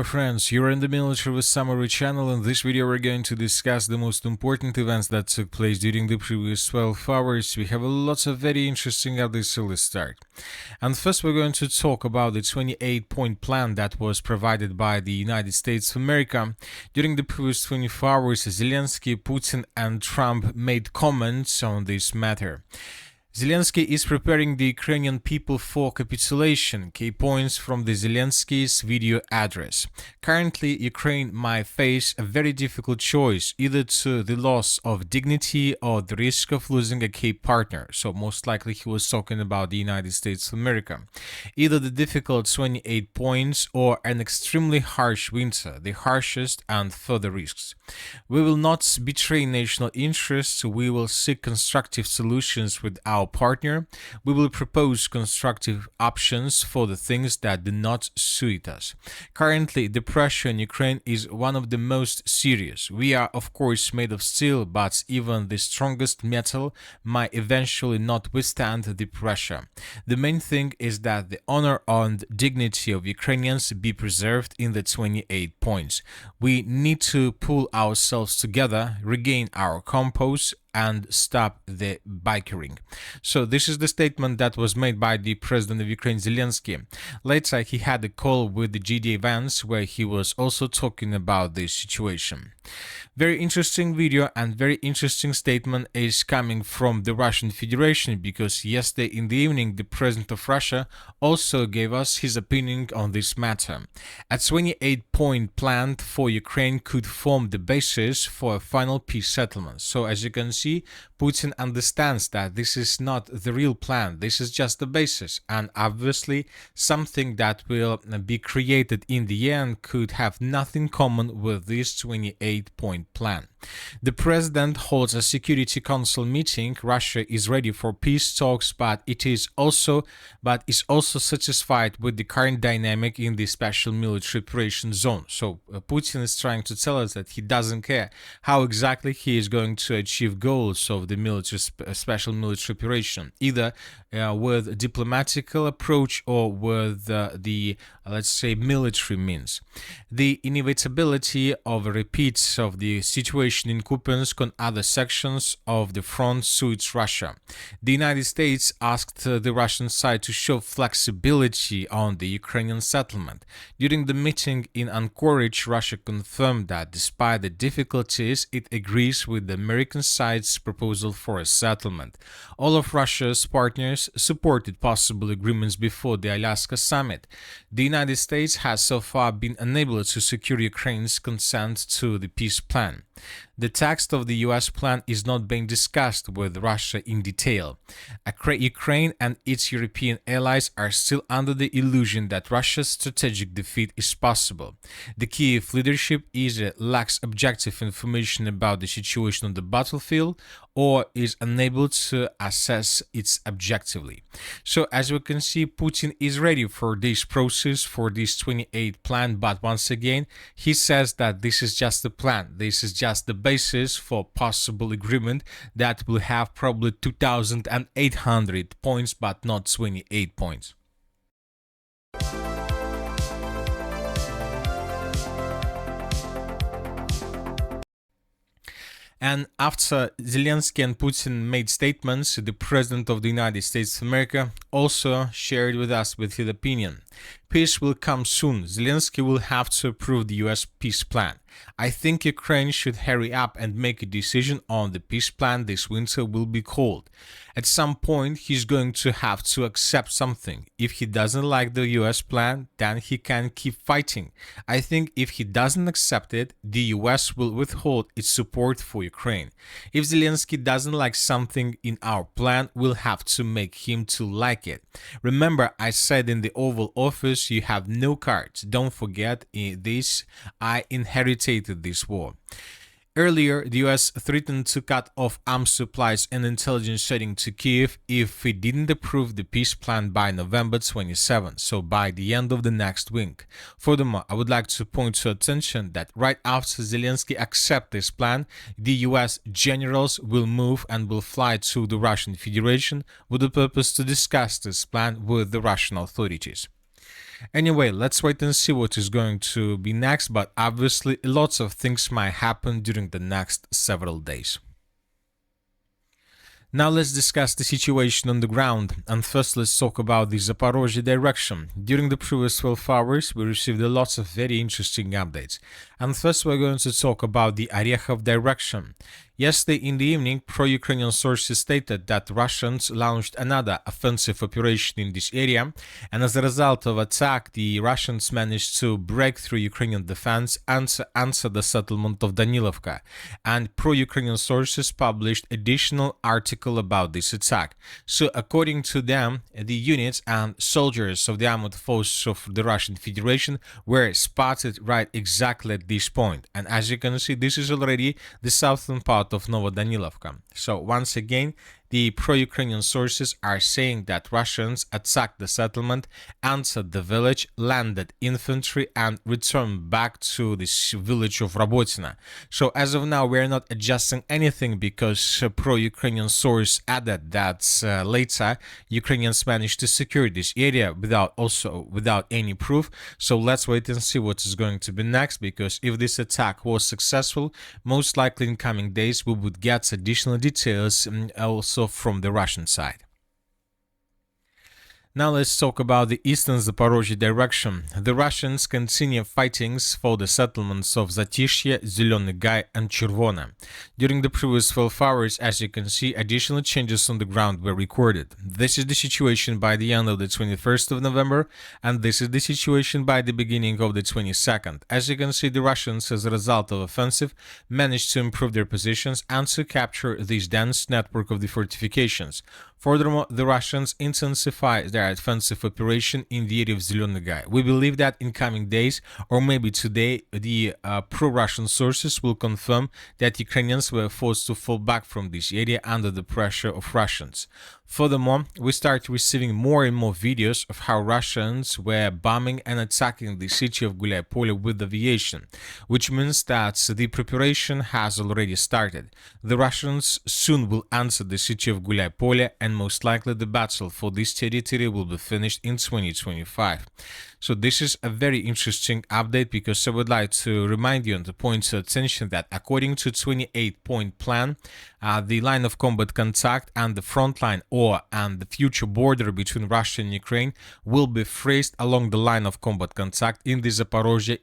Hello friends, you're in the Military with Summary channel. In this video we're going to discuss the most important events that took place during the previous 12 hours. We have lots of very interesting updates, so let's start. And first we're going to talk about the 28-point plan that was provided by the United States of America. During the previous 24 hours, Zelenskyy, Putin and Trump made comments on this matter. Zelenskyy is preparing the Ukrainian people for capitulation. Key points from the Zelenskyy's video address. Currently, Ukraine might face a very difficult choice, either to the loss of dignity or the risk of losing a key partner. So most likely he was talking about the United States of America. Either the difficult 28 points or an extremely harsh winter, the harshest and further risks. We will not betray national interests. We will seek constructive solutions with our partner. We will propose constructive options for the things that do not suit us. Currently, the pressure in Ukraine is one of the most serious. We are, of course, made of steel, but even the strongest metal might eventually not withstand the pressure. The main thing is that the honor and dignity of Ukrainians be preserved in the 28 points. We need to pull ourselves together, regain our composure, and stop the bickering. So this is the statement that was made by the president of Ukraine, Zelenskyy. Later, he had a call with the GD Vance where he was also talking about this situation. Very interesting video and very interesting statement is coming from the Russian Federation, because yesterday in the evening the president of Russia also gave us his opinion on this matter. A 28-point plan for Ukraine could form the basis for a final peace settlement. So as you can see, Putin understands that this is not the real plan, this is just the basis, and obviously something that will be created in the end could have nothing common with this 28-point plan. The president holds a Security Council meeting. Russia is ready for peace talks, but is also satisfied with the current dynamic in the special military operation zone. So Putin is trying to tell us that he doesn't care how exactly he is going to achieve goals of the special military operation, either with a diplomatical approach or with let's say military means. The inevitability of a repeat of the situation in Kupiansk and other sections of the front suits Russia. The United States asked the Russian side to show flexibility on the Ukrainian settlement. During the meeting in Anchorage, Russia confirmed that despite the difficulties, it agrees with the American side's proposal for a settlement. All of Russia's partners supported possible agreements before the Alaska summit. The United States has so far been unable to secure Ukraine's consent to the peace plan. The text of the US plan is not being discussed with Russia in detail. Ukraine and its European allies are still under the illusion that Russia's strategic defeat is possible. The Kyiv leadership either lacks objective information about the situation on the battlefield or is unable to assess it objectively. So as we can see, Putin is ready for this process, for this 28 plan, but once again, he says that this is just a plan. This is just the basis for possible agreement that will have probably 2,800 points, but not 28 points. And after Zelenskyy and Putin made statements, the President of the United States of America also shared with us with his opinion. Peace will come soon. Zelenskyy will have to approve the US peace plan. I think Ukraine should hurry up and make a decision on the peace plan. This winter will be cold. At some point, he's going to have to accept something. If he doesn't like the US plan, then he can keep fighting. I think if he doesn't accept it, the US will withhold its support for Ukraine. If Zelenskyy doesn't like something in our plan, we'll have to make him to like it. Remember, I said in the Oval Office, you have no cards. Don't forget this. I inherited this war. Earlier, the US threatened to cut off arms supplies and intelligence sharing to Kyiv if it didn't approve the peace plan by November 27, so by the end of the next week. Furthermore, I would like to point your attention that right after Zelenskyy accepts this plan, the US generals will move and will fly to the Russian Federation with the purpose to discuss this plan with the Russian authorities. Anyway, let's wait and see what is going to be next, but obviously lots of things might happen during the next several days. Now let's discuss the situation on the ground, and first let's talk about the Zaporozhye direction. During the previous 12 hours, we received lots of very interesting updates. And first we're going to talk about the Orikhiv direction. Yesterday in the evening, pro-Ukrainian sources stated that Russians launched another offensive operation in this area, and as a result of attack, the Russians managed to break through Ukrainian defense and answer the settlement of Danilovka. And pro-Ukrainian sources published additional article about this attack. So according to them, the units and soldiers of the armored forces of the Russian Federation were spotted right exactly at this point. And as you can see, this is already the southern part of Novodanilovka. So once again, the pro-Ukrainian sources are saying that Russians attacked the settlement, entered the village, landed infantry, and returned back to this village of Robotina. So as of now, we are not adjusting anything because pro-Ukrainian source added that later Ukrainians managed to secure this area without any proof. So let's wait and see what is going to be next, because if this attack was successful, most likely in coming days we would get additional details also from the Russian side. Now let's talk about the eastern Zaporozhye direction. The Russians continue fightings for the settlements of Zatishye, Zelenyy Gay, and Chervona. During the previous 12 hours, as you can see, additional changes on the ground were recorded. This is the situation by the end of the 21st of November, and this is the situation by the beginning of the 22nd. As you can see, the Russians, as a result of offensive, managed to improve their positions and to capture this dense network of the fortifications. Furthermore, the Russians intensified their offensive operation in the area of Zelenyy Gay. We believe that in coming days, or maybe today, the pro-Russian sources will confirm that Ukrainians were forced to fall back from this area under the pressure of Russians. Furthermore, we start receiving more and more videos of how Russians were bombing and attacking the city of Guliai-Polye with aviation, which means that the preparation has already started. The Russians soon will enter the city of Guliai-Polye, and most likely the battle for this territory will be finished in 2025. So this is a very interesting update, because I would like to remind you and to point your attention that according to 28-point plan, the line of combat contact and the front line and the future border between Russia and Ukraine will be phrased along the line of combat contact in the Zaporozhye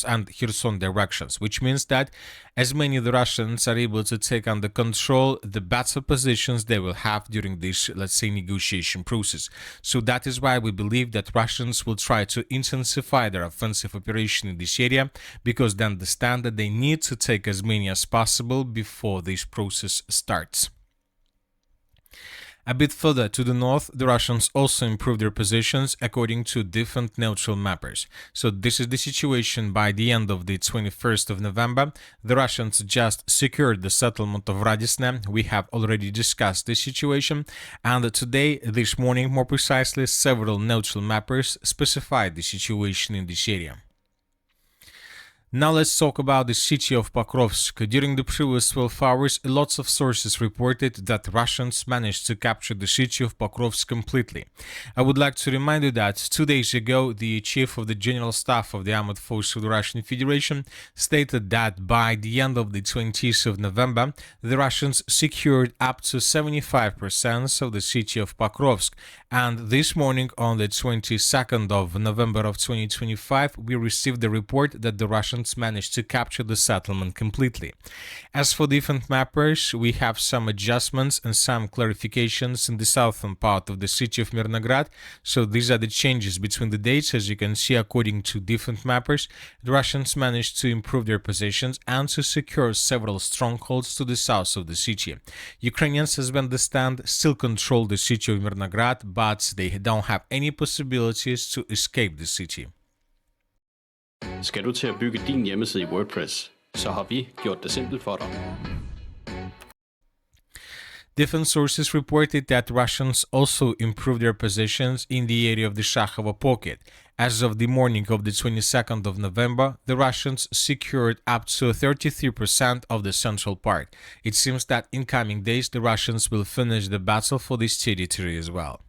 and Kherson directions, which means that as many of the Russians are able to take under control the better positions they will have during this, let's say, negotiation process. So that is why we believe that Russians will try to intensify their offensive operation in this area, because they understand that they need to take as many as possible before this process starts. A bit further to the north, the Russians also improved their positions according to different neutral mappers. So this is the situation by the end of the 21st of November. The Russians just secured the settlement of Radisne. We have already discussed this situation, and today, this morning more precisely, several neutral mappers specified the situation in this area. Now let's talk about the city of Pokrovsk. During the previous 12 hours, lots of sources reported that Russians managed to capture the city of Pokrovsk completely. I would like to remind you that 2 days ago, the chief of the General Staff of the Armored Forces of the Russian Federation stated that by the end of the 20th of November, the Russians secured up to 75% of the city of Pokrovsk. And this morning, on the 22nd of November of 2025, we received the report that the Russians managed to capture the settlement completely. As for different mappers, we have some adjustments and some clarifications in the southern part of the city of Mirnograd. So these are the changes between the dates. As you can see, according to different mappers, the Russians managed to improve their positions and to secure several strongholds to the south of the city. Ukrainians, as we understand, still control the city of Mirnograd, but they don't have any possibilities to escape the city. Skal du til at bygge din hjemmeside i WordPress, så har vi gjort det simpelt for dig. Different sources reported that Russians also improved their positions in the area of the Shakhovo Pocket. As of the morning of the 22nd of November, the Russians secured up to 33% of the central part. It seems that in coming days the Russians will finish the battle for this territory as well.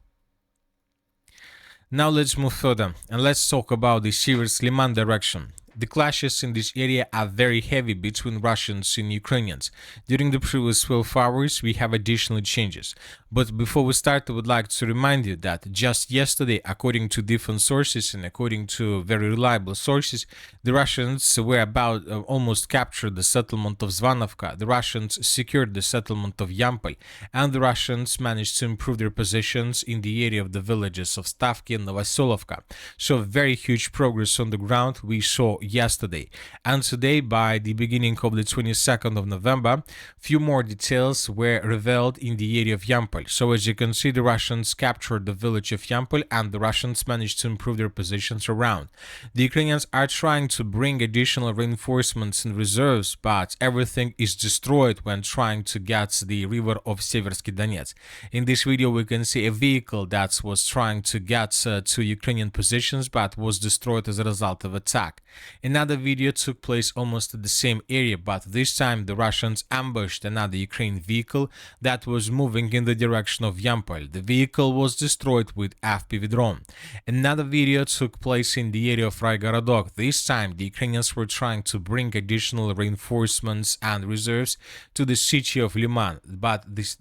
Now let's move further and let's talk about the Sivers-Liman direction. The clashes in this area are very heavy between Russians and Ukrainians. During the previous 12 hours, we have additional changes. But before we start, I would like to remind you that just yesterday, according to different sources and according to very reliable sources, the Russians were about almost captured the settlement of Zvanovka, the Russians secured the settlement of Yampol, and the Russians managed to improve their positions in the area of the villages of Stavki and Novoselovka. So very huge progress on the ground we saw yesterday. And today, by the beginning of the 22nd of November, few more details were revealed in the area of Yampol. So as you can see, the Russians captured the village of Yampol and the Russians managed to improve their positions around. The Ukrainians are trying to bring additional reinforcements and reserves, but everything is destroyed when trying to get to the river of Seversky Donetsk. In this video, we can see a vehicle that was trying to get to Ukrainian positions but was destroyed as a result of attack. Another video took place almost at the same area, but this time the Russians ambushed another Ukrainian vehicle that was moving in the direction of Yampol. The vehicle was destroyed with FPV drone. Another video took place in the area of Raigorodok. This time the Ukrainians were trying to bring additional reinforcements and reserves to the city of Liman, but this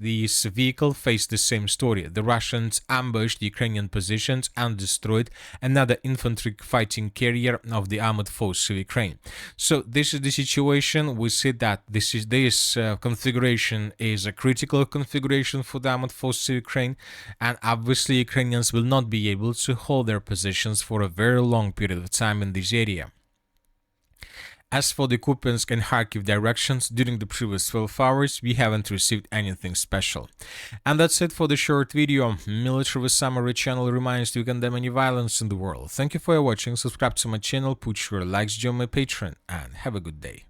vehicle faced the same story. The Russians ambushed Ukrainian positions and destroyed another infantry fighting carrier of the armored force of Ukraine. So this is the situation. We see that this configuration is a critical configuration for the armored force of Ukraine, and obviously Ukrainians will not be able to hold their positions for a very long period of time in this area. As for the Kupiansk and Kharkiv directions, during the previous 12 hours, we haven't received anything special. And that's it for the short video. Military Summary channel reminds you to condemn any violence in the world. Thank you for watching, subscribe to my channel, put your likes, join my Patreon, and have a good day.